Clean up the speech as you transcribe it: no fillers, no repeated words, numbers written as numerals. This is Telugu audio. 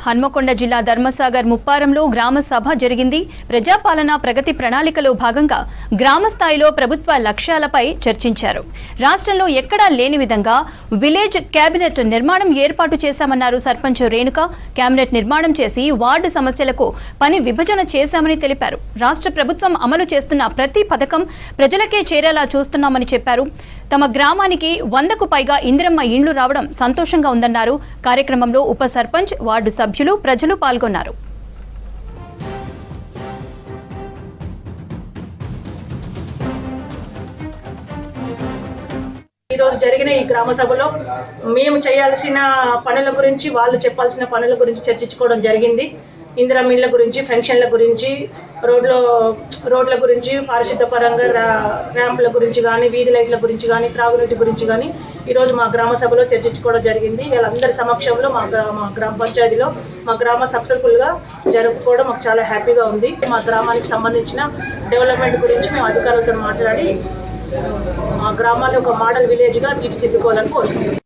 హన్మకొండ జిల్లా ధర్మసాగర్ ముప్పారంలో గ్రామ సభ జరిగింది. ప్రజాపాలన ప్రగతి ప్రణాళికలో భాగంగా గ్రామ స్థాయిలో ప్రభుత్వ లక్ష్యాలపై చర్చించారు. రాష్ట్రంలో ఎక్కడా లేని విధంగా విలేజ్ కేబినెట్ నిర్మాణం ఏర్పాటు చేశామన్నారు సర్పంచ్ రేణుక. కేబినెట్ నిర్మాణం చేసి వార్డు సమస్యలకు పని విభజన చేశామని తెలిపారు. రాష్ట్ర ప్రభుత్వం అమలు చేస్తున్న ప్రతి పథకం ప్రజలకే చేరేలా చూస్తున్నామని చెప్పారు. తమ గ్రామానికి 100కు పైగా ఇందిరమ్మ ఇండ్లు రావడం సంతోషంగా ఉందన్నారు. కార్యక్రమంలో ఉప సర్పంచ్, వార్డు సభ్యులు, ప్రజలు పాల్గొన్నారు. ఈరోజు జరిగిన ఈ గ్రామ సభలో మేము చేయాల్సిన పనుల గురించి, వాళ్ళు చెప్పాల్సిన పనుల గురించి చర్చించుకోవడం జరిగింది. ఇందిరమ్మ ఇళ్ల గురించి, ఫంక్షన్ల గురించి, రోడ్ల గురించి, పారిశుద్ధ పరంగా ర్యాంపుల గురించి కానీ, వీధి లైట్ల గురించి కానీ, త్రాగునీటి గురించి కానీ ఈరోజు మా గ్రామ సభలో చర్చించుకోవడం జరిగింది. వీళ్ళందరి సమక్షంలో మా గ్రామ పంచాయతీలో మా గ్రామ సక్సెస్ఫుల్గా జరుపుకోవడం మాకు చాలా హ్యాపీగా ఉంది. మా గ్రామానికి సంబంధించిన డెవలప్మెంట్ గురించి మేము అధికారులతో మాట్లాడి మా గ్రామాన్ని ఒక మోడల్ విలేజ్గా తీర్చిదిద్దుకోవాలని కోరుకుంటున్నాం.